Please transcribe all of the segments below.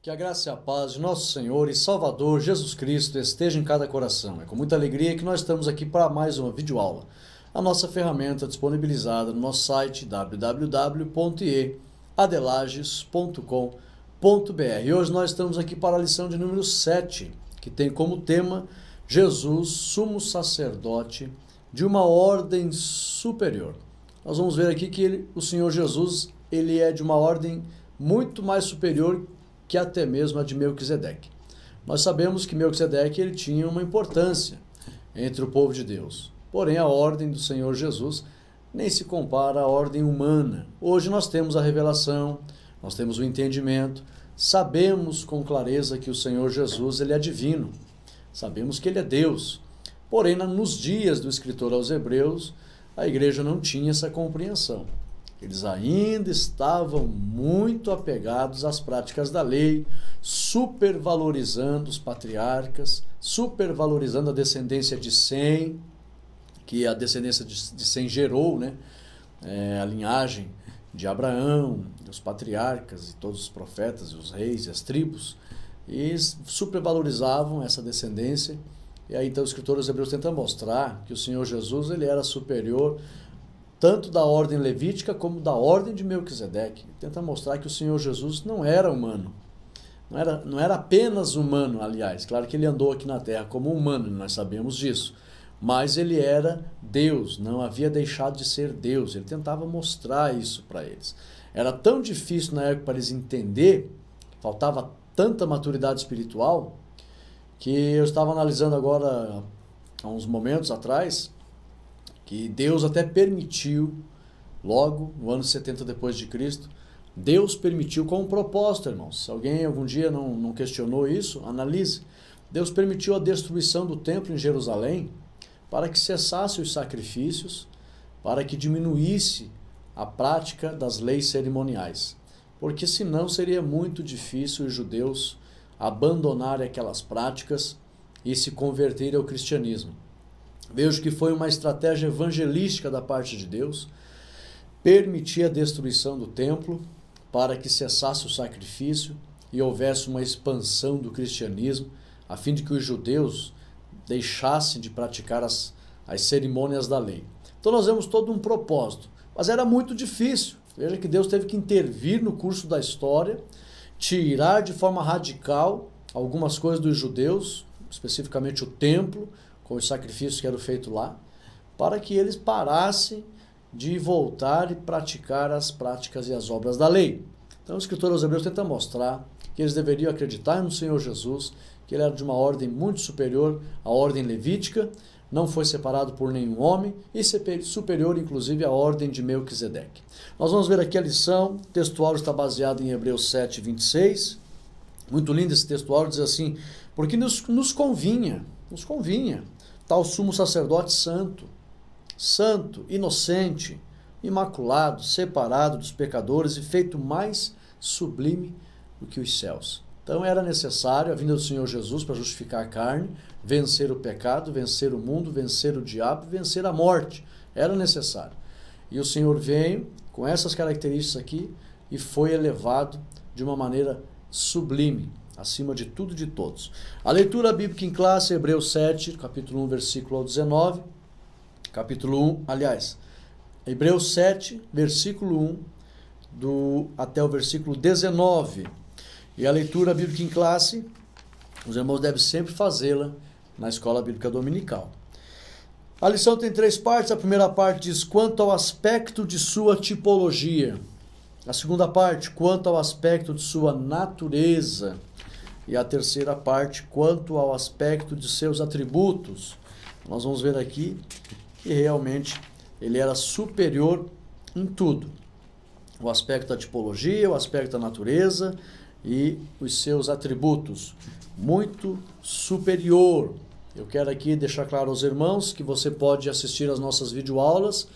Que a graça e a paz de nosso Senhor e Salvador Jesus Cristo esteja em cada coração. É com muita alegria que nós estamos aqui para mais uma videoaula. A nossa ferramenta disponibilizada no nosso site www.adelages.com.br. E hoje nós estamos aqui para a lição de número 7, que tem como tema Jesus, sumo sacerdote de uma ordem superior. Nós vamos ver aqui que o Senhor Jesus, ele é de uma ordem muito mais superior que até mesmo a de Melquisedeque. Nós sabemos que Melquisedeque ele tinha uma importância entre o povo de Deus. Porém, a ordem do Senhor Jesus nem se compara à ordem humana. Hoje nós temos a revelação, nós temos o entendimento, sabemos com clareza que o Senhor Jesus ele é divino, sabemos que ele é Deus. Porém, nos dias do escritor aos Hebreus, a igreja não tinha essa compreensão. Eles ainda estavam muito apegados às práticas da lei, supervalorizando os patriarcas, supervalorizando a descendência de Sem, que a descendência de Sem gerou, a linhagem de Abraão, dos patriarcas e todos os profetas, os reis e as tribos, e supervalorizavam essa descendência. E aí então os escritores hebreus tentam mostrar que o Senhor Jesus ele era superior tanto da ordem levítica como da ordem de Melquisedeque. Tenta mostrar que o Senhor Jesus não era humano. Não era apenas humano, aliás. Claro que ele andou aqui na terra como humano, nós sabemos disso. Mas ele era Deus, não havia deixado de ser Deus. Ele tentava mostrar isso para eles. Era tão difícil na época para eles entender, faltava tanta maturidade espiritual, que eu estava analisando agora, há uns momentos atrás, que Deus até permitiu, logo no ano 70 depois de Cristo, Deus permitiu com um propósito, irmãos. Se alguém algum dia não questionou isso, analise. Deus permitiu a destruição do templo em Jerusalém para que cessasse os sacrifícios, para que diminuísse a prática das leis cerimoniais. Porque senão seria muito difícil os judeus abandonarem aquelas práticas e se converterem ao cristianismo. Vejo que foi uma estratégia evangelística da parte de Deus permitir a destruição do templo para que cessasse o sacrifício e houvesse uma expansão do cristianismo, a fim de que os judeus deixassem de praticar as cerimônias da lei. Então nós vemos todo um propósito, mas era muito difícil. Veja que Deus teve que intervir no curso da história, tirar de forma radical algumas coisas dos judeus, especificamente o templo, com os sacrifícios que eram feitos lá, para que eles parassem de voltar e praticar as práticas e as obras da lei. Então o escritor aos Hebreus tenta mostrar que eles deveriam acreditar no Senhor Jesus, que ele era de uma ordem muito superior à ordem levítica, não foi separado por nenhum homem e superior inclusive à ordem de Melquisedeque. Nós vamos ver aqui a lição, o textuário está baseado em Hebreus 7, 26, muito lindo esse textuário, diz assim: porque nos convinha, tal sumo sacerdote santo, inocente, imaculado, separado dos pecadores e feito mais sublime do que os céus. Então era necessário a vinda do Senhor Jesus para justificar a carne, vencer o pecado, vencer o mundo, vencer o diabo, vencer a morte. Era necessário. E o Senhor veio com essas características aqui e foi elevado de uma maneira sublime, acima de tudo e de todos. A leitura bíblica em classe, Hebreus 7, capítulo 1, versículo 19. Hebreus 7, versículo 1 até o versículo 19. E a leitura bíblica em classe, os irmãos devem sempre fazê-la na escola bíblica dominical. A lição tem 3 partes. A primeira parte diz quanto ao aspecto de sua tipologia. A segunda parte, quanto ao aspecto de sua natureza. E a terceira parte, quanto ao aspecto de seus atributos. Nós vamos ver aqui que realmente ele era superior em tudo. O aspecto da tipologia, o aspecto da natureza e os seus atributos. Muito superior. Eu quero aqui deixar claro aos irmãos que você pode assistir às nossas videoaulas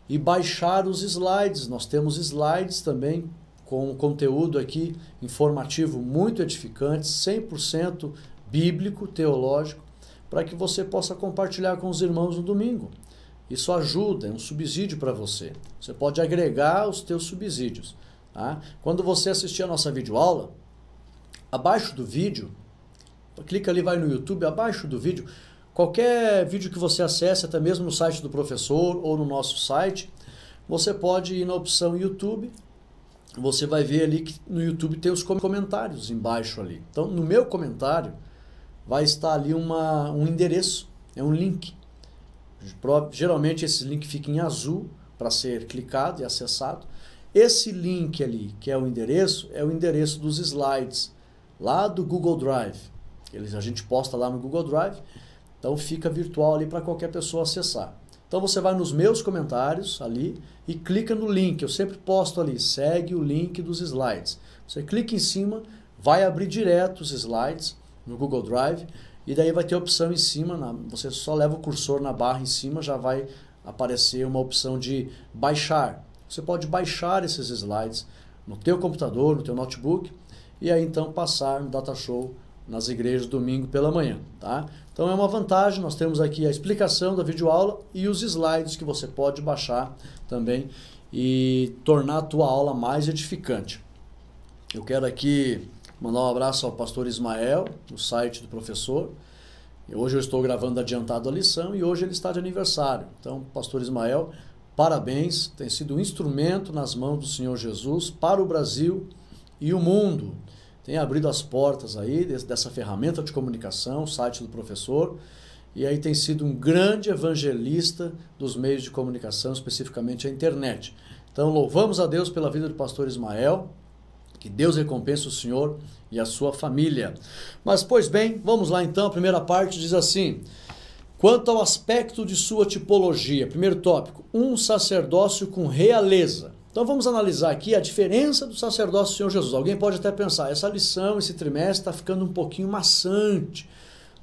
e baixar os slides. Nós temos slides também com conteúdo aqui informativo muito edificante, 100% bíblico, teológico, para que você possa compartilhar com os irmãos no domingo. Isso ajuda, é um subsídio para você. Você pode agregar os teus subsídios. Tá? Quando você assistir a nossa videoaula, abaixo do vídeo, clica ali, vai no YouTube, abaixo do vídeo, qualquer vídeo que você acesse, até mesmo no site do professor ou no nosso site, você pode ir na opção YouTube, você vai ver ali que no YouTube tem os comentários embaixo ali. Então, no meu comentário, vai estar ali um endereço, é um link. Geralmente esse link fica em azul para ser clicado e acessado. Esse link ali, que é o endereço dos slides, lá do Google Drive. A gente posta lá no Google Drive, então fica virtual ali para qualquer pessoa acessar. Então você vai nos meus comentários ali e clica no link. Eu sempre posto ali, segue o link dos slides. Você clica em cima, vai abrir direto os slides no Google Drive e daí vai ter a opção em cima, você só leva o cursor na barra em cima, já vai aparecer uma opção de baixar. Você pode baixar esses slides no teu computador, no teu notebook e aí então passar no Data Show nas igrejas domingo pela manhã, tá? Então é uma vantagem, nós temos aqui a explicação da videoaula e os slides que você pode baixar também e tornar a tua aula mais edificante. Eu quero aqui mandar um abraço ao pastor Ismael, no site do professor. Hoje eu estou gravando adiantado a lição e hoje ele está de aniversário. Então, pastor Ismael, parabéns, tem sido um instrumento nas mãos do Senhor Jesus para o Brasil e o mundo. Tem abrido as portas aí dessa ferramenta de comunicação, o site do professor, e aí tem sido um grande evangelista dos meios de comunicação, especificamente a internet. Então louvamos a Deus pela vida do pastor Ismael, que Deus recompense o senhor e a sua família. Mas, pois bem, vamos lá então, a primeira parte diz assim: quanto ao aspecto de sua tipologia, primeiro tópico, um sacerdócio com realeza. Então vamos analisar aqui a diferença do sacerdócio do Senhor Jesus. Alguém pode até pensar, essa lição, esse trimestre está ficando um pouquinho maçante.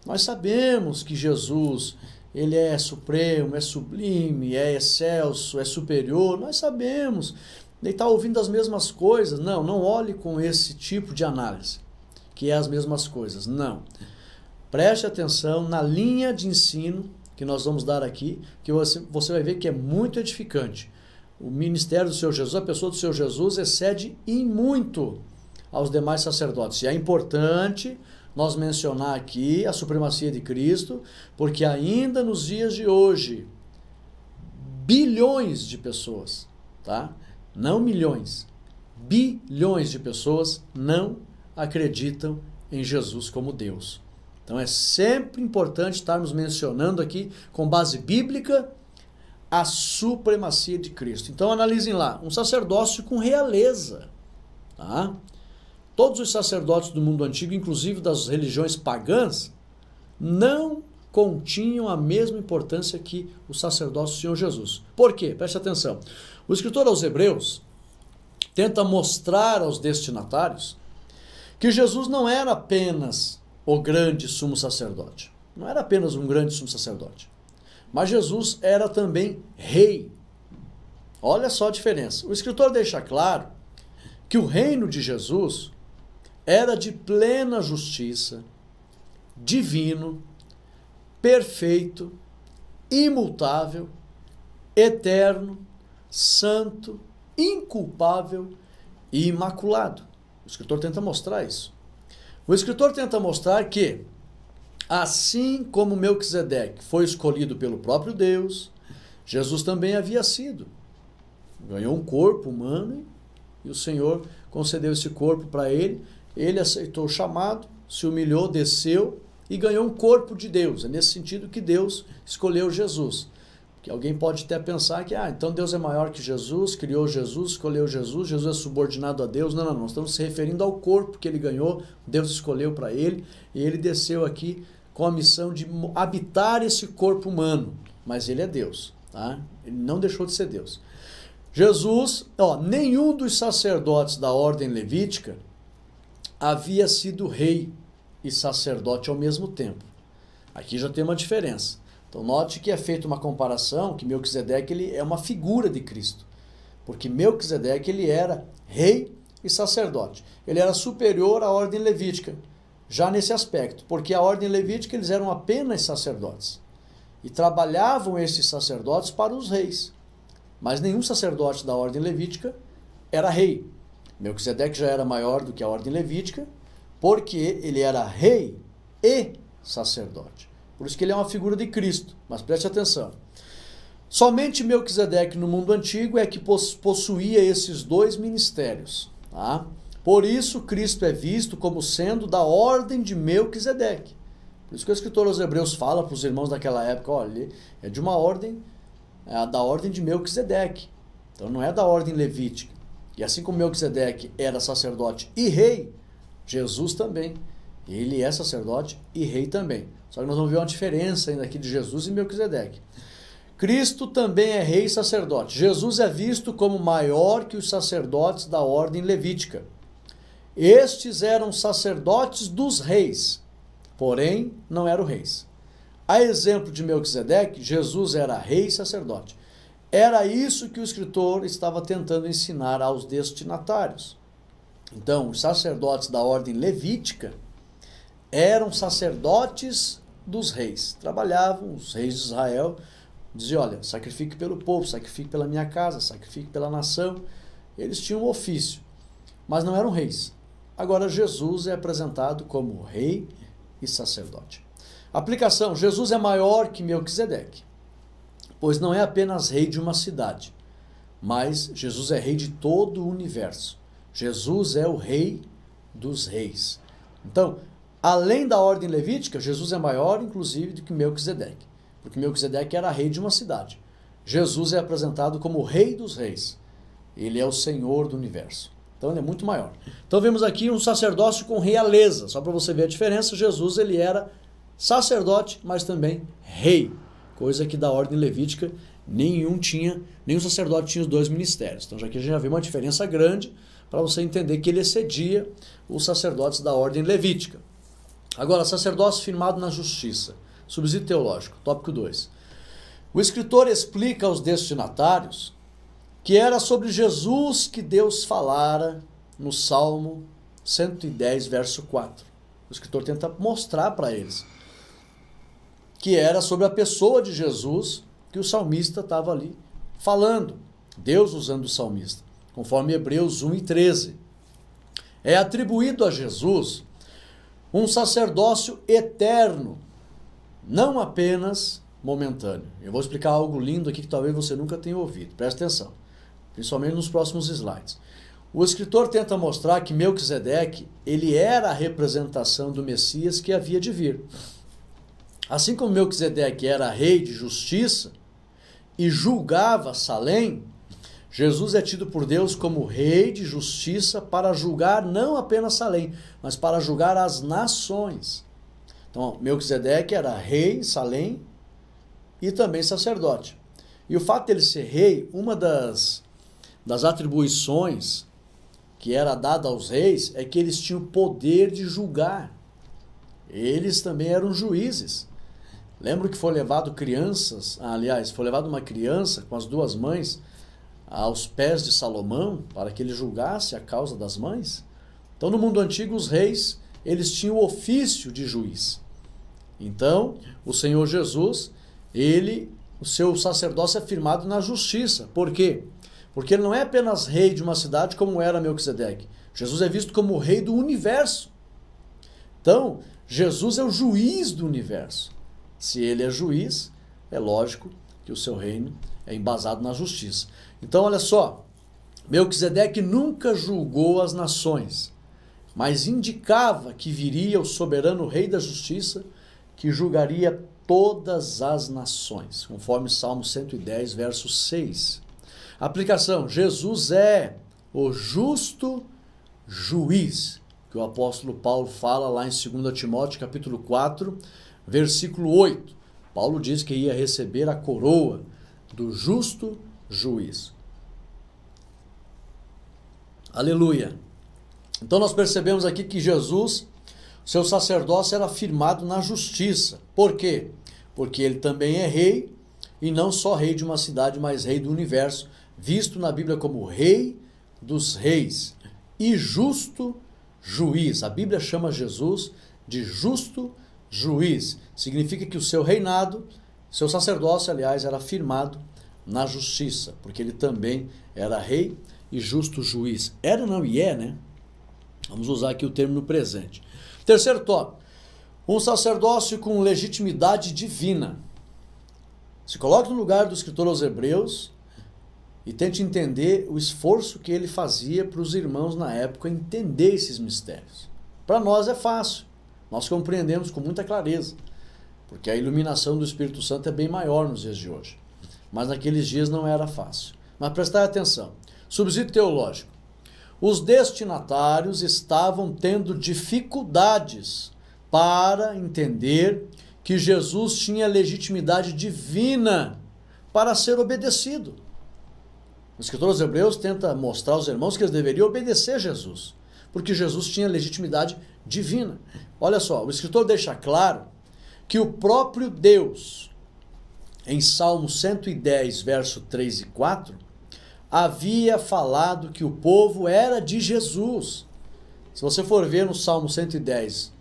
Nós sabemos que Jesus, ele é supremo, é sublime, é excelso, é superior. Nós sabemos. Ele está ouvindo as mesmas coisas. Não, não olhe com esse tipo de análise, que é as mesmas coisas. Não. Preste atenção na linha de ensino que nós vamos dar aqui, que você vai ver que é muito edificante. O ministério do Senhor Jesus, a pessoa do Senhor Jesus excede em muito aos demais sacerdotes. E é importante nós mencionar aqui a supremacia de Cristo, porque ainda nos dias de hoje, bilhões de pessoas, tá? Não milhões, bilhões de pessoas não acreditam em Jesus como Deus. Então é sempre importante estarmos mencionando aqui, com base bíblica, a supremacia de Cristo. Então analisem lá, um sacerdócio com realeza. Tá? Todos os sacerdotes do mundo antigo, inclusive das religiões pagãs, não continham a mesma importância que o sacerdócio do Senhor Jesus. Por quê? Preste atenção. O escritor aos Hebreus tenta mostrar aos destinatários que Jesus não era apenas o grande sumo sacerdote. Não era apenas um grande sumo sacerdote. Mas Jesus era também rei. Olha só a diferença. O escritor deixa claro que o reino de Jesus era de plena justiça, divino, perfeito, imutável, eterno, santo, inculpável e imaculado. O escritor tenta mostrar isso. O escritor tenta mostrar que assim como Melquisedeque foi escolhido pelo próprio Deus, Jesus também havia sido. Ganhou um corpo humano e o Senhor concedeu esse corpo para ele. Ele aceitou o chamado, se humilhou, desceu e ganhou um corpo de Deus. É nesse sentido que Deus escolheu Jesus. Porque alguém pode até pensar que, então Deus é maior que Jesus, criou Jesus, escolheu Jesus, Jesus é subordinado a Deus. Não, nós estamos se referindo ao corpo que ele ganhou, Deus escolheu para ele e ele desceu aqui com a missão de habitar esse corpo humano, mas ele é Deus, tá? Ele não deixou de ser Deus. Jesus, nenhum dos sacerdotes da ordem levítica havia sido rei e sacerdote ao mesmo tempo. Aqui já tem uma diferença. Então note que é feita uma comparação, que Melquisedeque ele é uma figura de Cristo, porque Melquisedeque ele era rei e sacerdote. Ele era superior à ordem levítica, já nesse aspecto, porque a ordem levítica eles eram apenas sacerdotes e trabalhavam esses sacerdotes para os reis, mas nenhum sacerdote da ordem levítica era rei. Melquisedeque já era maior do que a ordem levítica, porque ele era rei e sacerdote. Por isso que ele é uma figura de Cristo. Mas preste atenção. Somente Melquisedeque no mundo antigo é que possuía esses dois ministérios. Tá? Por isso Cristo é visto como sendo da ordem de Melquisedeque. Por isso que o escritor aos Hebreus fala para os irmãos daquela época, olha, ele é de uma ordem, da ordem de Melquisedeque. Então não é da ordem levítica. E assim como Melquisedeque era sacerdote e rei, Jesus também. Ele é sacerdote e rei também. Só que nós vamos ver uma diferença ainda aqui de Jesus e Melquisedeque. Cristo também é rei e sacerdote. Jesus é visto como maior que os sacerdotes da ordem levítica. Estes eram sacerdotes dos reis, porém não eram reis. A exemplo de Melquisedeque, Jesus era rei e sacerdote. Era isso que o escritor estava tentando ensinar aos destinatários. Então, os sacerdotes da ordem levítica eram sacerdotes dos reis. Trabalhavam, os reis de Israel diziam, olha, sacrifique pelo povo, sacrifique pela minha casa, sacrifique pela nação. Eles tinham um ofício, mas não eram reis. Agora, Jesus é apresentado como rei e sacerdote. Aplicação: Jesus é maior que Melquisedeque, pois não é apenas rei de uma cidade, mas Jesus é rei de todo o universo. Jesus é o rei dos reis. Então, além da ordem levítica, Jesus é maior, inclusive, do que Melquisedeque, porque Melquisedeque era rei de uma cidade. Jesus é apresentado como o rei dos reis. Ele é o Senhor do universo. Então, ele é muito maior. Então, vemos aqui um sacerdócio com realeza. Só para você ver a diferença, Jesus ele era sacerdote, mas também rei. Coisa que da ordem levítica nenhum sacerdote tinha os dois ministérios. Então, aqui a gente já vê uma diferença grande para você entender que ele excedia os sacerdotes da ordem levítica. Agora, sacerdócio firmado na justiça. Subsídio teológico, tópico 2. O escritor explica aos destinatários que era sobre Jesus que Deus falara no Salmo 110, verso 4. O escritor tenta mostrar para eles que era sobre a pessoa de Jesus que o salmista estava ali falando. Deus usando o salmista, conforme Hebreus 1 e 13. É atribuído a Jesus um sacerdócio eterno, não apenas momentâneo. Eu vou explicar algo lindo aqui que talvez você nunca tenha ouvido. Presta atenção, principalmente nos próximos slides. O escritor tenta mostrar que Melquisedeque, ele era a representação do Messias que havia de vir. Assim como Melquisedeque era rei de justiça e julgava Salém, Jesus é tido por Deus como rei de justiça para julgar não apenas Salém, mas para julgar as nações. Então, Melquisedeque era rei em Salém e também sacerdote. E o fato dele ser rei, uma das atribuições que era dada aos reis é que eles tinham poder de julgar. Eles também eram juízes. Lembra que foi levado foi levado uma criança com as duas mães aos pés de Salomão para que ele julgasse a causa das mães? Então, no mundo antigo, os reis, eles tinham o ofício de juiz. Então, o Senhor Jesus, o seu sacerdócio é firmado na justiça. Por quê? Porque ele não é apenas rei de uma cidade como era Melquisedeque. Jesus é visto como o rei do universo. Então, Jesus é o juiz do universo. Se ele é juiz, é lógico que o seu reino é embasado na justiça. Então, olha só, Melquisedeque nunca julgou as nações, mas indicava que viria o soberano rei da justiça, que julgaria todas as nações, conforme Salmo 110, verso 6. Aplicação: Jesus é o justo juiz, que o apóstolo Paulo fala lá em 2 Timóteo, capítulo 4, versículo 8. Paulo diz que ia receber a coroa do justo juiz. Aleluia! Então nós percebemos aqui que Jesus, seu sacerdócio era firmado na justiça. Por quê? Porque ele também é rei, e não só rei de uma cidade, mas rei do universo, visto na Bíblia como rei dos reis e justo juiz. A Bíblia chama Jesus de justo juiz. Significa que o seu reinado, seu sacerdócio, aliás, era firmado na justiça, porque ele também era rei e justo juiz. Era, não, e é, né? Vamos usar aqui o termo no presente. Terceiro tópico. Um sacerdócio com legitimidade divina. Se coloque no lugar do escritor aos Hebreus e tente entender o esforço que ele fazia para os irmãos na época entender esses mistérios. Para nós é fácil. Nós compreendemos com muita clareza, porque a iluminação do Espírito Santo é bem maior nos dias de hoje. Mas naqueles dias não era fácil. Mas prestai atenção. Subsídio teológico. Os destinatários estavam tendo dificuldades para entender que Jesus tinha legitimidade divina para ser obedecido. O escritor aos Hebreus tenta mostrar aos irmãos que eles deveriam obedecer a Jesus, porque Jesus tinha legitimidade divina. Olha só, o escritor deixa claro que o próprio Deus, em Salmo 110, verso 3 e 4, havia falado que o povo era de Jesus. Se você for ver no Salmo 110,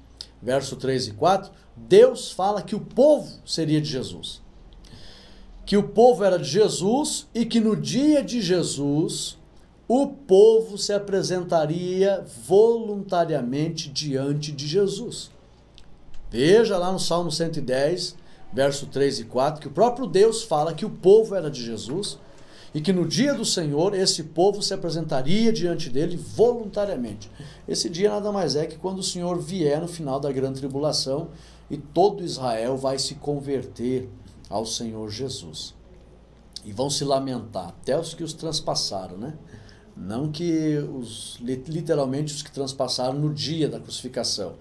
verso 3 e 4, Deus fala que o povo seria de Jesus. Que o povo era de Jesus e que no dia de Jesus o povo se apresentaria voluntariamente diante de Jesus. Veja lá no Salmo 110, verso 3 e 4, que o próprio Deus fala que o povo era de Jesus e que no dia do Senhor esse povo se apresentaria diante dele voluntariamente. Esse dia nada mais é que quando o Senhor vier no final da grande tribulação e todo Israel vai se converter ao Senhor Jesus. E vão se lamentar, até os que os transpassaram, né? Não que literalmente os que transpassaram no dia da crucificação,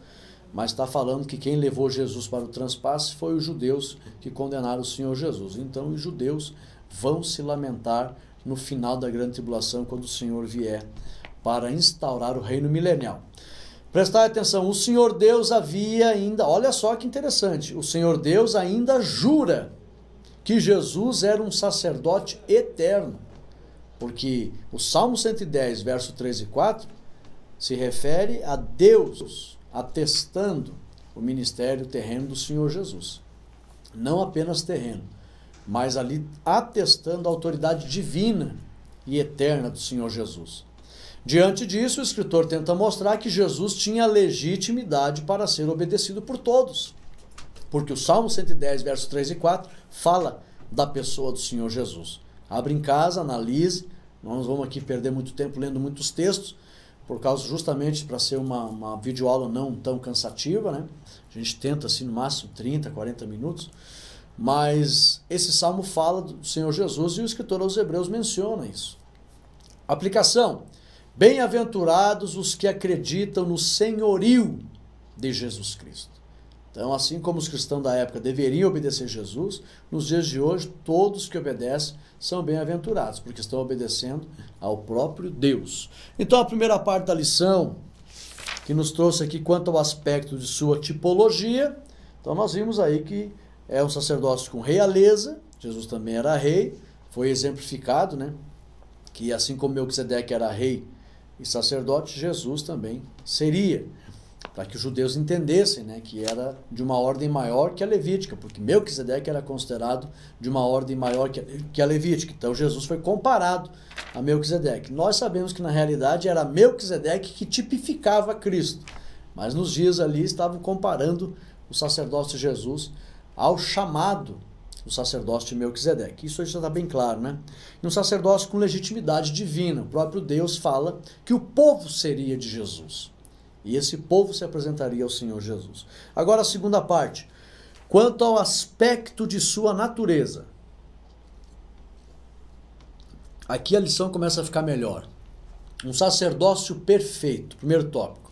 mas está falando que quem levou Jesus para o transpasse foi os judeus que condenaram o Senhor Jesus. Então os judeus vão se lamentar no final da grande tribulação, quando o Senhor vier para instaurar o reino milenial. Prestai atenção, o Senhor Deus havia ainda, olha só que interessante, o Senhor Deus ainda jura que Jesus era um sacerdote eterno, porque o Salmo 110, verso 3 e 4, se refere a Deus atestando o ministério terreno do Senhor Jesus. Não apenas terreno, mas ali atestando a autoridade divina e eterna do Senhor Jesus. Diante disso, o escritor tenta mostrar que Jesus tinha legitimidade para ser obedecido por todos. Porque o Salmo 110, verso 3 e 4, fala da pessoa do Senhor Jesus. Abre em casa, analise. Nós vamos aqui perder muito tempo lendo muitos textos, por causa justamente para ser uma videoaula não tão cansativa, né? A gente tenta assim no máximo 30, 40 minutos. Mas esse salmo fala do Senhor Jesus e o escritor aos Hebreus menciona isso. Aplicação. Bem-aventurados os que acreditam no senhorio de Jesus Cristo. Então, assim como os cristãos da época deveriam obedecer Jesus, nos dias de hoje, todos que obedecem são bem-aventurados, porque estão obedecendo ao próprio Deus. Então, a primeira parte da lição, que nos trouxe aqui quanto ao aspecto de sua tipologia, então nós vimos aí que é um sacerdócio com realeza, Jesus também era rei, foi exemplificado, né? Que assim como Melquisedeque era rei e sacerdote, Jesus também seria, para que os judeus entendessem, né, que era de uma ordem maior que a levítica, porque Melquisedeque era considerado de uma ordem maior que a levítica. Então Jesus foi comparado a Melquisedeque. Nós sabemos que na realidade era Melquisedeque que tipificava Cristo, mas nos dias ali estavam comparando o sacerdócio de Jesus ao chamado do sacerdócio de Melquisedeque. Isso já está bem claro, né? E um sacerdócio com legitimidade divina. O próprio Deus fala que o povo seria de Jesus. E esse povo se apresentaria ao Senhor Jesus. Agora a segunda parte. Quanto ao aspecto de sua natureza. Aqui a lição começa a ficar melhor. Um sacerdócio perfeito. Primeiro tópico.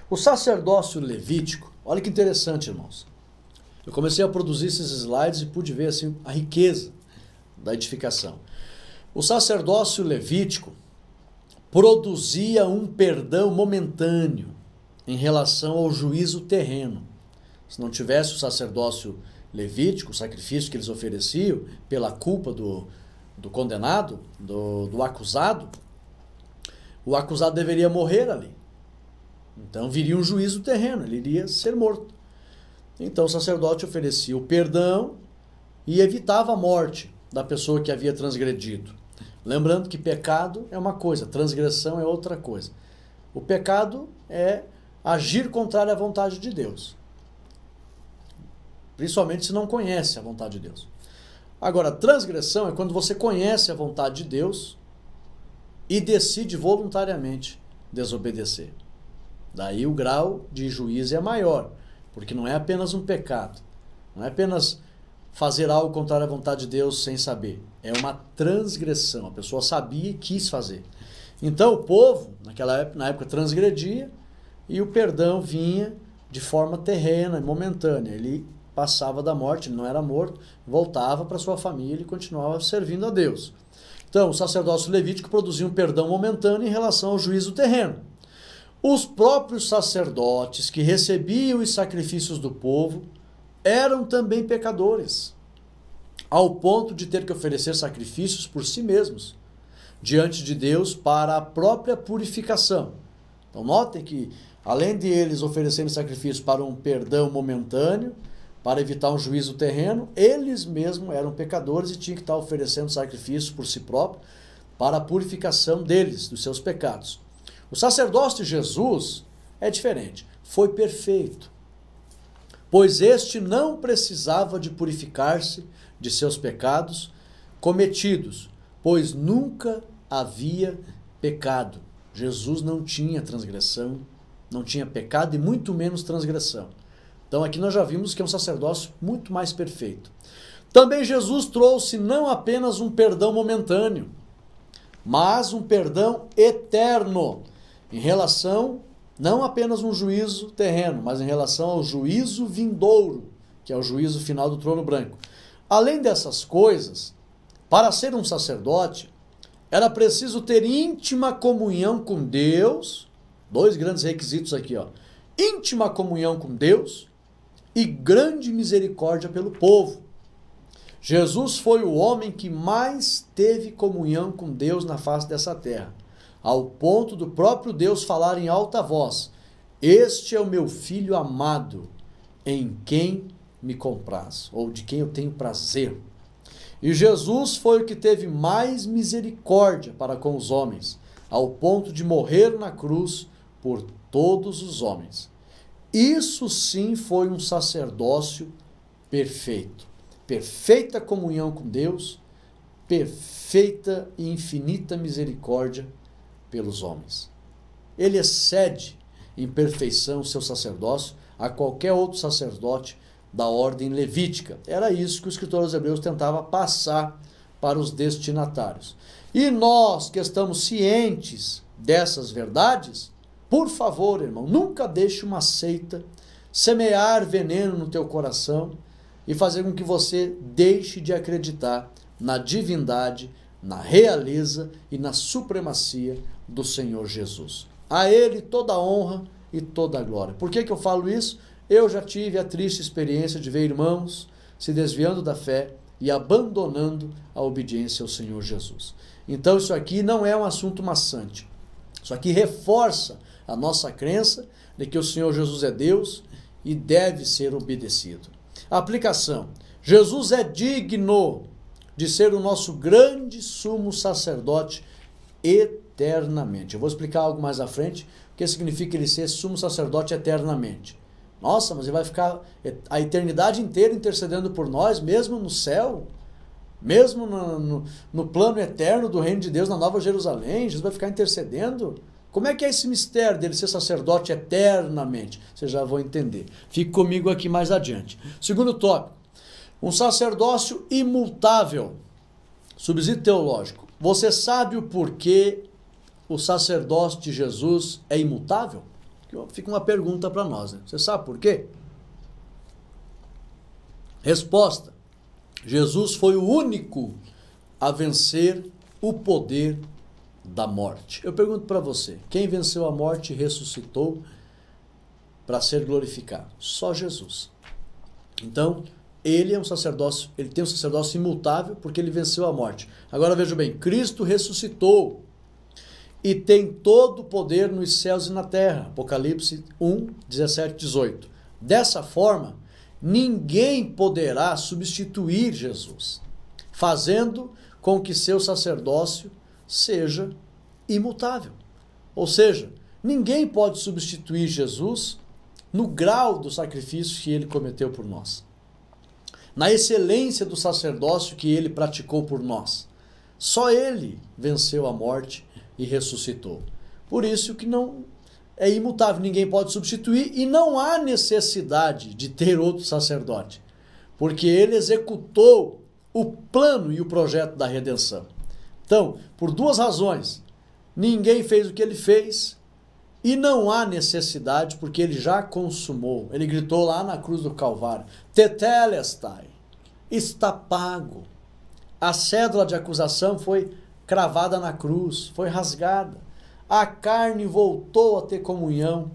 O sacerdócio levítico, olha que interessante, irmãos. Eu comecei a produzir esses slides e pude ver assim, a riqueza da edificação. O sacerdócio levítico produzia um perdão momentâneo em relação ao juízo terreno. Se não tivesse o sacerdócio levítico, o sacrifício que eles ofereciam pela culpa do condenado, do acusado, o acusado deveria morrer ali. Então viria um juízo terreno, ele iria ser morto. Então o sacerdote oferecia o perdão e evitava a morte da pessoa que havia transgredido. Lembrando que pecado é uma coisa, transgressão é outra coisa. O pecado é agir contrário à vontade de Deus. Principalmente se não conhece a vontade de Deus. Agora, transgressão é quando você conhece a vontade de Deus e decide voluntariamente desobedecer. Daí o grau de juízo é maior, porque não é apenas um pecado, não é apenas fazer algo contrário à vontade de Deus sem saber. É uma transgressão, a pessoa sabia e quis fazer. Então o povo, na época, transgredia e o perdão vinha de forma terrena e momentânea. Ele passava da morte, ele não era morto, voltava para sua família e continuava servindo a Deus. Então, o sacerdócio levítico produzia um perdão momentâneo em relação ao juízo terreno. Os próprios sacerdotes que recebiam os sacrifícios do povo eram também pecadores, ao ponto de ter que oferecer sacrifícios por si mesmos, diante de Deus para a própria purificação. Então, notem que, além de eles oferecerem sacrifícios para um perdão momentâneo, para evitar um juízo terreno, eles mesmos eram pecadores e tinham que estar oferecendo sacrifícios por si próprios para a purificação deles, dos seus pecados. O sacerdócio de Jesus é diferente. Foi perfeito, pois este não precisava de purificar-se de seus pecados cometidos, pois nunca havia pecado. Jesus não tinha transgressão, não tinha pecado e muito menos transgressão. Então aqui nós já vimos que é um sacerdócio muito mais perfeito. Também Jesus trouxe não apenas um perdão momentâneo, mas um perdão eterno, em relação, não apenas um juízo terreno, mas em relação ao juízo vindouro, que é o juízo final do trono branco. Além dessas coisas, para ser um sacerdote, era preciso ter íntima comunhão com Deus, dois grandes requisitos aqui, ó. Íntima comunhão com Deus e grande misericórdia pelo povo. Jesus foi o homem que mais teve comunhão com Deus na face dessa terra, ao ponto do próprio Deus falar em alta voz: este é o meu filho amado, em quem me compraz, ou de quem eu tenho prazer. E Jesus foi o que teve mais misericórdia para com os homens, ao ponto de morrer na cruz por todos os homens. Isso sim foi um sacerdócio perfeito. Perfeita comunhão com Deus, perfeita e infinita misericórdia pelos homens. Ele excede em perfeição o seu sacerdócio a qualquer outro sacerdote da ordem levítica. Era isso que o escritor aos Hebreus tentava passar para os destinatários. E nós que estamos cientes dessas verdades, por favor, irmão, nunca deixe uma seita semear veneno no teu coração e fazer com que você deixe de acreditar na divindade, na realeza e na supremacia do Senhor Jesus. A Ele toda a honra e toda a glória. Por que eu falo isso? Eu já tive a triste experiência de ver irmãos se desviando da fé e abandonando a obediência ao Senhor Jesus. Então isso aqui não é um assunto maçante. Isso aqui reforça a nossa crença de que o Senhor Jesus é Deus e deve ser obedecido. A aplicação: Jesus é digno de ser o nosso grande sumo sacerdote eternamente. Eu vou explicar algo mais à frente, o que significa ele ser sumo sacerdote eternamente. Nossa, mas ele vai ficar a eternidade inteira intercedendo por nós, mesmo no céu, mesmo no plano eterno do reino de Deus, na Nova Jerusalém, Jesus vai ficar intercedendo? Como é que é esse mistério dele ser sacerdote eternamente? Vocês já vão entender. Fique comigo aqui mais adiante. Segundo tópico, um sacerdócio imutável. Subsídio teológico. Você sabe o porquê o sacerdócio de Jesus é imutável? Fica uma pergunta para nós, né? Você sabe por quê? Resposta: Jesus foi o único a vencer o poder da morte. Eu pergunto para você, quem venceu a morte e ressuscitou para ser glorificado? Só Jesus. Então, ele é um sacerdócio, ele tem um sacerdócio imutável porque ele venceu a morte. Agora veja bem, Cristo ressuscitou e tem todo o poder nos céus e na terra. Apocalipse 1, 17, 18. Dessa forma, ninguém poderá substituir Jesus, fazendo com que seu sacerdócio seja imutável. Ou seja, ninguém pode substituir Jesus no grau do sacrifício que ele cometeu por nós, na excelência do sacerdócio que ele praticou por nós. Só ele venceu a morte e ressuscitou. Por isso que não é imutável, ninguém pode substituir e não há necessidade de ter outro sacerdote, porque ele executou o plano e o projeto da redenção. Então, por duas razões, ninguém fez o que ele fez e não há necessidade, porque ele já consumou. Ele gritou lá na cruz do Calvário, Tetelestai, está pago. A cédula de acusação foi cravada na cruz, foi rasgada. A carne voltou a ter comunhão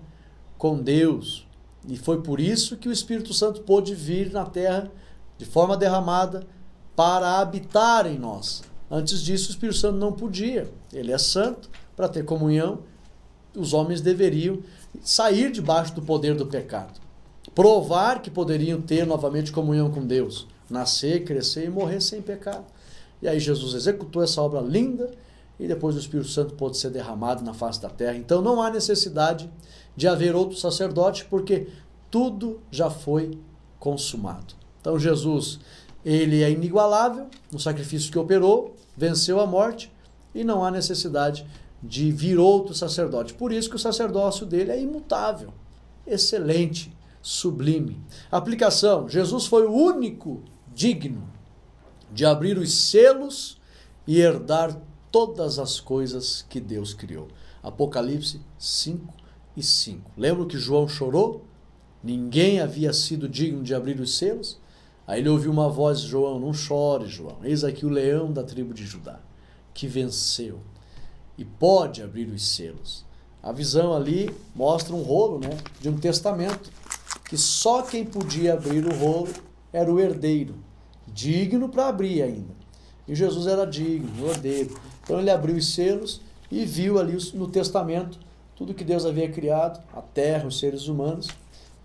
com Deus. E foi por isso que o Espírito Santo pôde vir na terra de forma derramada para habitar em nós. Antes disso, o Espírito Santo não podia. Ele é santo. Para ter comunhão, os homens deveriam sair debaixo do poder do pecado. Provar que poderiam ter novamente comunhão com Deus. Nascer, crescer e morrer sem pecado. E aí Jesus executou essa obra linda e depois o Espírito Santo pôde ser derramado na face da terra. Então não há necessidade de haver outro sacerdote, porque tudo já foi consumado. Então Jesus, ele é inigualável no sacrifício que operou, venceu a morte e não há necessidade de vir outro sacerdote. Por isso que o sacerdócio dele é imutável, excelente, sublime. Aplicação: Jesus foi o único digno de abrir os selos e herdar todas as coisas que Deus criou. Apocalipse 5:5. Lembra que João chorou? Ninguém havia sido digno de abrir os selos. Aí ele ouviu uma voz: João, não chore, João. Eis aqui o leão da tribo de Judá, que venceu e pode abrir os selos. A visão ali mostra um rolo, né, de um testamento, que só quem podia abrir o rolo era o herdeiro, digno para abrir ainda. E Jesus era digno, o herdeiro. Então ele abriu os selos e viu ali no testamento tudo que Deus havia criado, a terra, os seres humanos.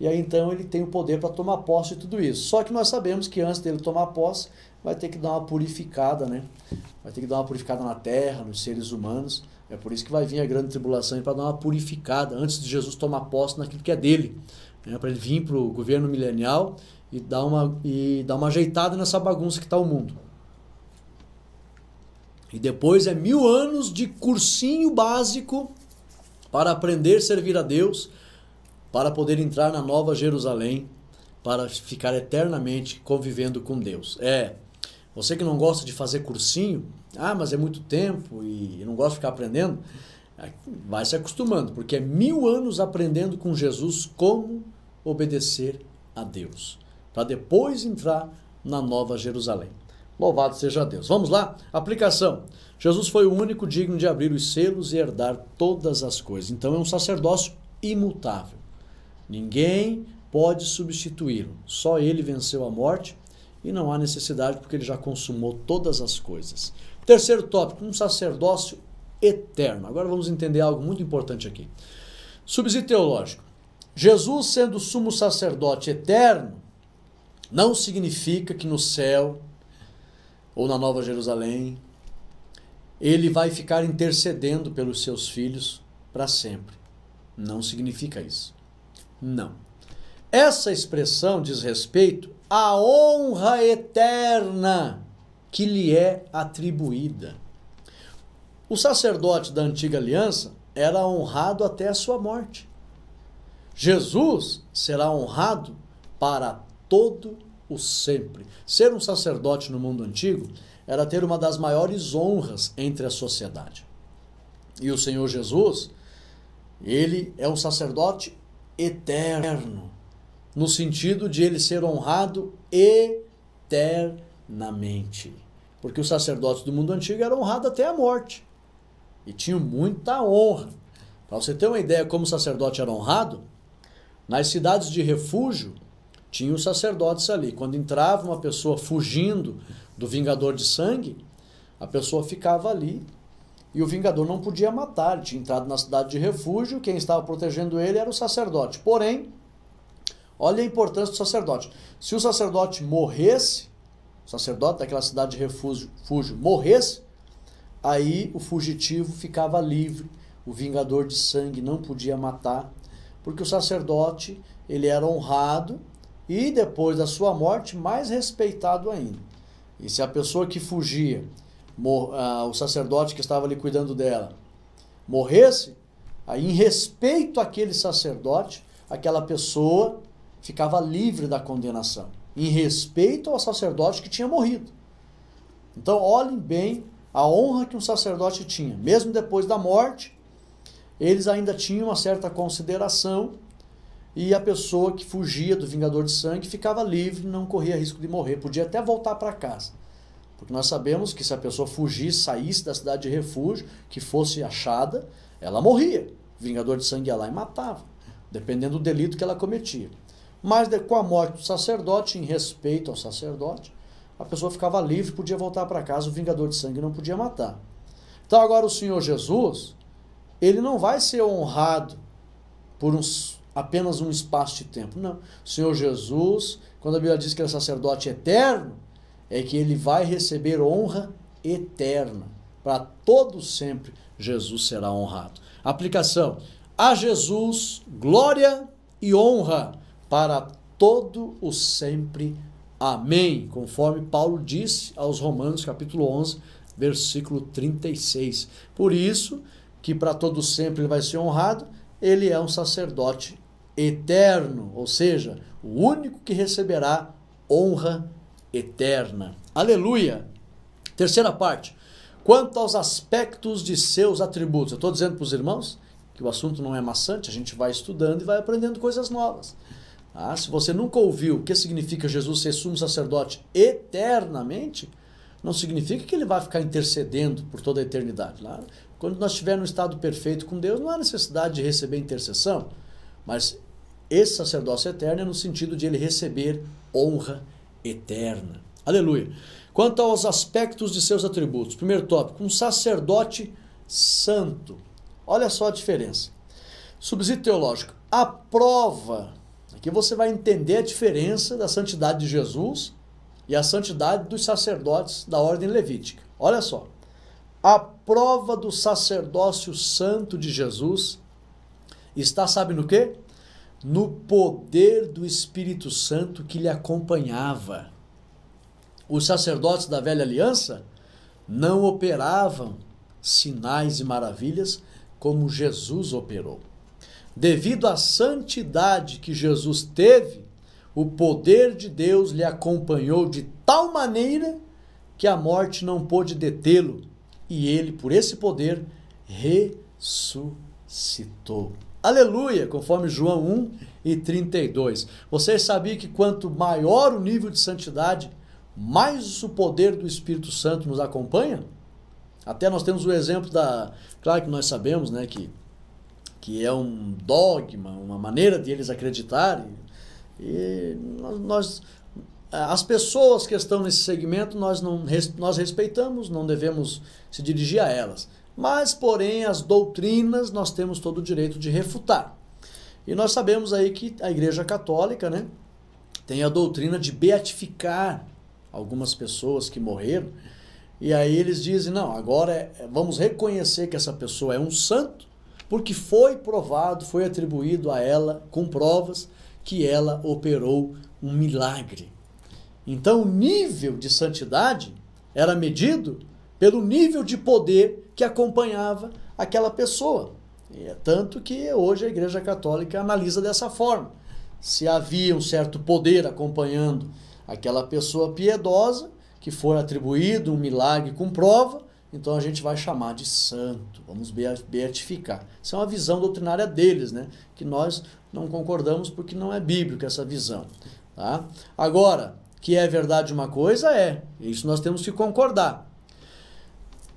E aí então ele tem o poder para tomar posse de tudo isso. Só que nós sabemos que antes dele tomar posse, vai ter que dar uma purificada, né? Vai ter que dar uma purificada na terra, nos seres humanos. É por isso que vai vir a grande tribulação, para dar uma purificada antes de Jesus tomar posse naquilo que é dele, né? Para ele vir para o governo milenial e dar uma ajeitada nessa bagunça que está o mundo. E depois é 1000 anos de cursinho básico para aprender a servir a Deus, para poder entrar na Nova Jerusalém, para ficar eternamente convivendo com Deus. Você que não gosta de fazer cursinho, mas é muito tempo e não gosta de ficar aprendendo, vai se acostumando, porque é 1000 anos aprendendo com Jesus como obedecer a Deus, para depois entrar na Nova Jerusalém. Louvado seja Deus. Vamos lá? Aplicação. Jesus foi o único digno de abrir os selos e herdar todas as coisas. Então é um sacerdócio imutável. Ninguém pode substituí-lo. Só ele venceu a morte e não há necessidade, porque ele já consumou todas as coisas. Terceiro tópico, um sacerdócio eterno. Agora vamos entender algo muito importante aqui. Subsídio teológico. Jesus, sendo sumo sacerdote eterno, não significa que no céu ou na Nova Jerusalém ele vai ficar intercedendo pelos seus filhos para sempre. Não significa isso. Não. Essa expressão diz respeito à honra eterna que lhe é atribuída. O sacerdote da antiga aliança era honrado até a sua morte. Jesus será honrado para todo o sempre. Ser um sacerdote no mundo antigo era ter uma das maiores honras entre a sociedade. E o Senhor Jesus, ele é um sacerdote eterno, no sentido de ele ser honrado eternamente. Porque os sacerdotes do mundo antigo eram honrados até a morte. E tinham muita honra. Para você ter uma ideia como o sacerdote era honrado, nas cidades de refúgio, tinham os sacerdotes ali. Quando entrava uma pessoa fugindo do vingador de sangue, a pessoa ficava ali e o vingador não podia matar. Ele tinha entrado na cidade de refúgio, quem estava protegendo ele era o sacerdote. Porém, olha a importância do sacerdote. Se o sacerdote morresse, o sacerdote daquela cidade de refúgio morresse, aí o fugitivo ficava livre, o vingador de sangue não podia matar, porque o sacerdote, ele era honrado e depois da sua morte, mais respeitado ainda. E se a pessoa que fugia, o sacerdote que estava ali cuidando dela, morresse, aí em respeito àquele sacerdote, aquela pessoa ficava livre da condenação, em respeito ao sacerdote que tinha morrido. Então olhem bem a honra que um sacerdote tinha. Mesmo depois da morte, eles ainda tinham uma certa consideração, e a pessoa que fugia do vingador de sangue ficava livre, não corria risco de morrer, podia até voltar para casa. Porque nós sabemos que se a pessoa fugisse, saísse da cidade de refúgio, que fosse achada, ela morria. O vingador de sangue ia lá e matava, dependendo do delito que ela cometia. Mas com a morte do sacerdote, em respeito ao sacerdote, a pessoa ficava livre, podia voltar para casa, o vingador de sangue não podia matar. Então agora o Senhor Jesus, ele não vai ser honrado por apenas um espaço de tempo, não. O Senhor Jesus, quando a Bíblia diz que ele é sacerdote eterno, é que ele vai receber honra eterna. Para todo sempre, Jesus será honrado. Aplicação: a Jesus, glória e honra para todo o sempre. Amém. Conforme Paulo disse aos Romanos, capítulo 11, versículo 36. Por isso que para todo sempre ele vai ser honrado, ele é um sacerdote eterno, ou seja, o único que receberá honra eterna. Aleluia! Terceira parte. Quanto aos aspectos de seus atributos. Eu estou dizendo para os irmãos que o assunto não é maçante, a gente vai estudando e vai aprendendo coisas novas. Se você nunca ouviu o que significa Jesus ser sumo sacerdote eternamente, não significa que ele vai ficar intercedendo por toda a eternidade. Quando nós estivermos no estado perfeito com Deus, não há necessidade de receber intercessão, mas esse sacerdócio eterno é no sentido de ele receber honra eterna. Aleluia! Quanto aos aspectos de seus atributos, primeiro tópico, um sacerdote santo. Olha só a diferença. Subsídio teológico. A prova, aqui você vai entender a diferença da santidade de Jesus e a santidade dos sacerdotes da ordem levítica. Olha só. A prova do sacerdócio santo de Jesus está, sabe no quê? No poder do Espírito Santo que lhe acompanhava. Os sacerdotes da velha aliança não operavam sinais e maravilhas como Jesus operou. Devido à santidade que Jesus teve, o poder de Deus lhe acompanhou de tal maneira que a morte não pôde detê-lo, e ele, por esse poder, ressuscitou. Aleluia! Conforme João 1:32. Vocês sabiam que quanto maior o nível de santidade, mais o poder do Espírito Santo nos acompanha? Até nós temos o exemplo Claro que nós sabemos, né, que é um dogma, uma maneira de eles acreditarem. E as pessoas que estão nesse segmento, nós respeitamos, não devemos se dirigir a elas. Mas, porém, as doutrinas nós temos todo o direito de refutar. E nós sabemos aí que a Igreja Católica, né, tem a doutrina de beatificar algumas pessoas que morreram. E aí eles dizem, não, agora vamos reconhecer que essa pessoa é um santo, porque foi provado, foi atribuído a ela, com provas, que ela operou um milagre. Então o nível de santidade era medido pelo nível de poder que acompanhava aquela pessoa. E é tanto que hoje a Igreja Católica analisa dessa forma. Se havia um certo poder acompanhando aquela pessoa piedosa, que for atribuído um milagre com prova, então a gente vai chamar de santo, vamos beatificar. Isso é uma visão doutrinária deles, né? Que nós não concordamos porque não é bíblica essa visão. Tá? Agora, que é verdade uma coisa isso nós temos que concordar.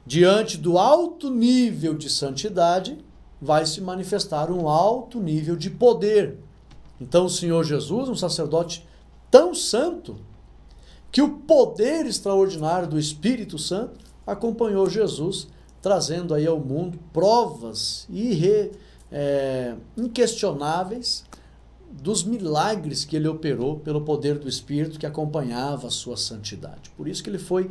Diante do alto nível de santidade, vai se manifestar um alto nível de poder. Então o Senhor Jesus, um sacerdote tão santo, que o poder extraordinário do Espírito Santo acompanhou Jesus, trazendo aí ao mundo provas inquestionáveis dos milagres que ele operou pelo poder do Espírito que acompanhava a sua santidade. Por isso que ele foi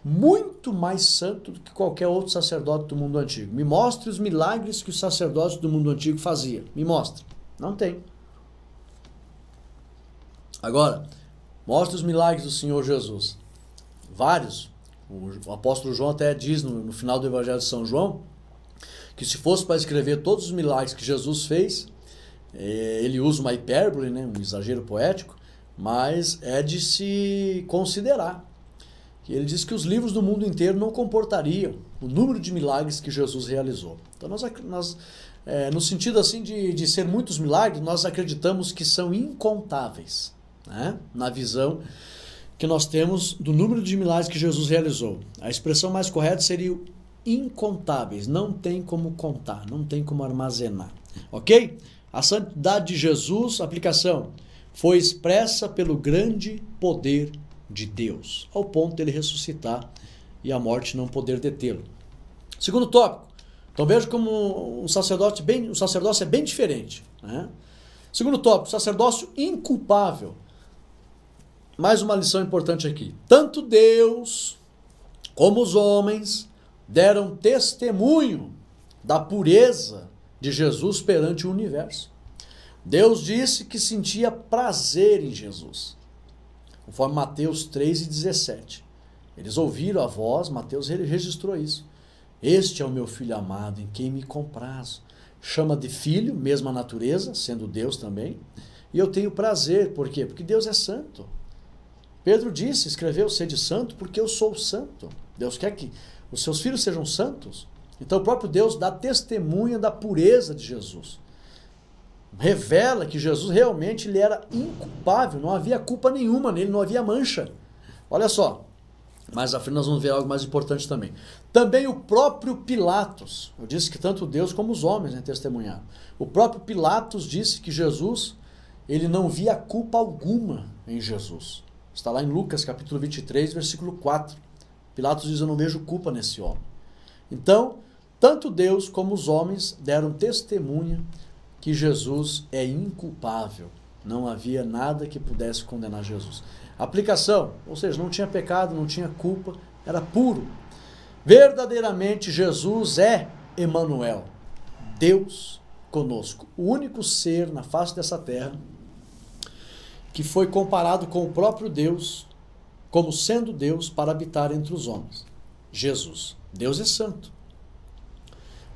muito mais santo do que qualquer outro sacerdote do mundo antigo. Me mostre os milagres que os sacerdotes do mundo antigo faziam. Me mostre. Não tem. Agora, mostre os milagres do Senhor Jesus. Vários. O apóstolo João até diz no final do Evangelho de São João que se fosse para escrever todos os milagres que Jesus fez, ele usa uma hipérbole, né, um exagero poético, mas é de se considerar. Ele diz que os livros do mundo inteiro não comportariam o número de milagres que Jesus realizou. Então, no sentido assim de ser muitos milagres, nós acreditamos que são incontáveis, né? Na visão que nós temos do número de milagres que Jesus realizou. A expressão mais correta seria incontáveis. Não tem como contar, não tem como armazenar. Ok? A santidade de Jesus, aplicação, foi expressa pelo grande poder de Deus, ao ponto de ele ressuscitar e a morte não poder detê-lo. Segundo tópico, então veja como o sacerdócio é bem diferente, né? Segundo tópico, sacerdócio inculpável. Mais uma lição importante aqui. Tanto Deus como os homens deram testemunho da pureza de Jesus perante o universo. Deus disse que sentia prazer em Jesus, conforme Mateus 3:17. Eles ouviram a voz, Mateus registrou isso. Este é o meu filho amado, em quem me comprazo. Chama de filho, mesma natureza, sendo Deus também. E eu tenho prazer, por quê? Porque Deus é santo. Pedro disse, escreveu, sede santo, porque eu sou santo. Deus quer que os seus filhos sejam santos. Então o próprio Deus dá testemunha da pureza de Jesus. Revela que Jesus realmente ele era inculpável, não havia culpa nenhuma nele, não havia mancha. Olha só, mais à frente nós vamos ver algo mais importante também. Também o próprio Pilatos, eu disse que tanto Deus como os homens testemunharam. O próprio Pilatos disse que Jesus, ele não via culpa alguma em Jesus. Está lá em Lucas capítulo 23, versículo 4. Pilatos diz, eu não vejo culpa nesse homem. Então, tanto Deus como os homens deram testemunha que Jesus é inculpável. Não havia nada que pudesse condenar Jesus. Aplicação, ou seja, não tinha pecado, não tinha culpa, era puro. Verdadeiramente Jesus é Emanuel, Deus conosco, o único ser na face dessa terra que foi comparado com o próprio Deus, como sendo Deus para habitar entre os homens. Jesus. Deus é santo.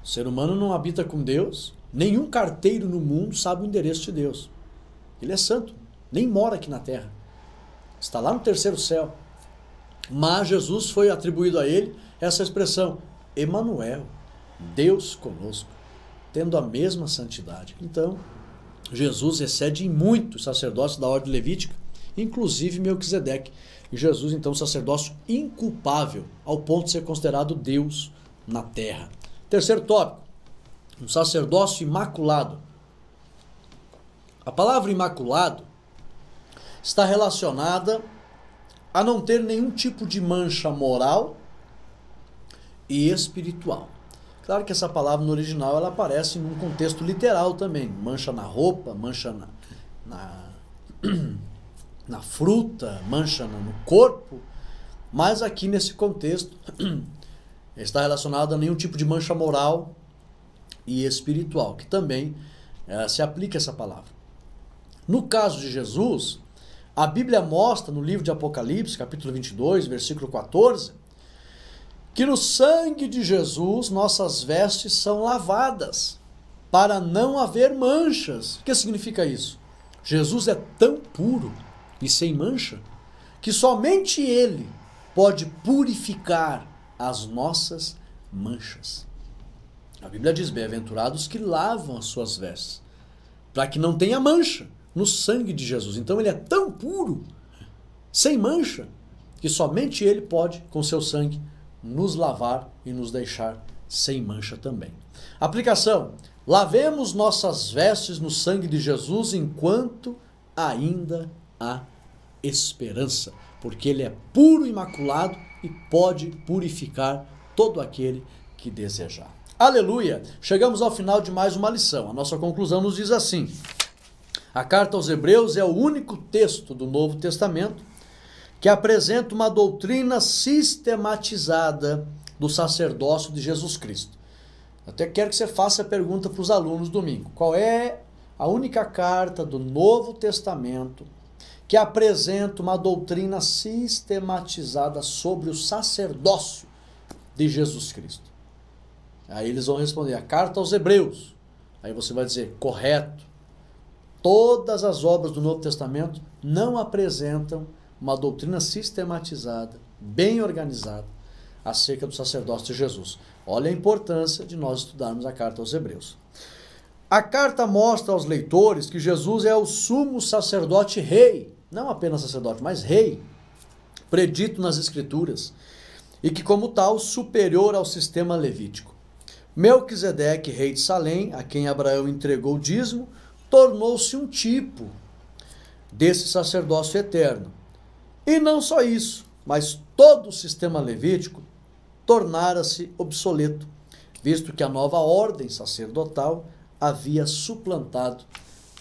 O ser humano não habita com Deus. Nenhum carteiro no mundo sabe o endereço de Deus. Ele é santo, nem mora aqui na terra. Está lá no terceiro céu. Mas Jesus foi atribuído a ele essa expressão, Emanuel, Deus conosco, tendo a mesma santidade. Então, Jesus excede em muito os sacerdócios da ordem levítica, inclusive Melquisedeque. E Jesus, então, sacerdócio inculpável, ao ponto de ser considerado Deus na terra. Terceiro tópico, um sacerdócio imaculado. A palavra imaculado está relacionada a não ter nenhum tipo de mancha moral e espiritual. Claro que essa palavra no original ela aparece num contexto literal também. Mancha na roupa, mancha na fruta, mancha no corpo. Mas aqui nesse contexto está relacionado a nenhum tipo de mancha moral e espiritual, que também se aplica essa palavra. No caso de Jesus, a Bíblia mostra no livro de Apocalipse, capítulo 22, versículo 14, que no sangue de Jesus nossas vestes são lavadas, para não haver manchas. O que significa isso? Jesus é tão puro e sem mancha, que somente Ele pode purificar as nossas manchas. A Bíblia diz, bem-aventurados que lavam as suas vestes, para que não tenha mancha no sangue de Jesus. Então Ele é tão puro, sem mancha, que somente Ele pode, com seu sangue, nos lavar e nos deixar sem mancha também. Aplicação, lavemos nossas vestes no sangue de Jesus enquanto ainda há esperança, porque Ele é puro e imaculado e pode purificar todo aquele que desejar. Aleluia! Chegamos ao final de mais uma lição. A nossa conclusão nos diz assim: a carta aos Hebreus é o único texto do Novo Testamento que apresenta uma doutrina sistematizada do sacerdócio de Jesus Cristo. Até quero que você faça a pergunta para os alunos domingo. Qual é a única carta do Novo Testamento que apresenta uma doutrina sistematizada sobre o sacerdócio de Jesus Cristo? Aí eles vão responder, a carta aos Hebreus. Aí você vai dizer, correto. Todas as obras do Novo Testamento não apresentam uma doutrina sistematizada, bem organizada, acerca do sacerdócio de Jesus. Olha a importância de nós estudarmos a carta aos Hebreus. A carta mostra aos leitores que Jesus é o sumo sacerdote rei, não apenas sacerdote, mas rei, predito nas Escrituras, e que como tal superior ao sistema levítico. Melquisedeque, rei de Salém, a quem Abraão entregou o dízimo, tornou-se um tipo desse sacerdócio eterno. E não só isso, mas todo o sistema levítico tornara-se obsoleto, visto que a nova ordem sacerdotal havia suplantado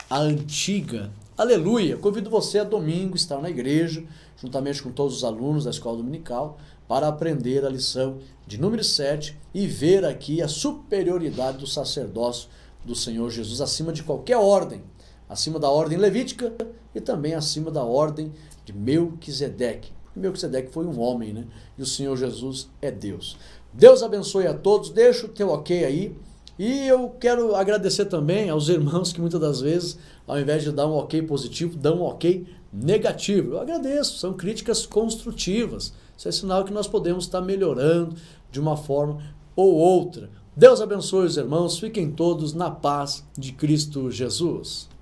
a antiga. Aleluia! Convido você a domingo estar na igreja, juntamente com todos os alunos da escola dominical, para aprender a lição de número 7 e ver aqui a superioridade do sacerdócio do Senhor Jesus acima de qualquer ordem, acima da ordem levítica e também acima da ordem de Melquisedeque. Melquisedeque foi um homem, né? E o Senhor Jesus é Deus. Deus abençoe a todos, deixa o teu ok aí. E eu quero agradecer também aos irmãos que muitas das vezes, ao invés de dar um ok positivo, dão um ok negativo. Eu agradeço, são críticas construtivas. Isso é sinal que nós podemos estar melhorando de uma forma ou outra. Deus abençoe os irmãos, fiquem todos na paz de Cristo Jesus.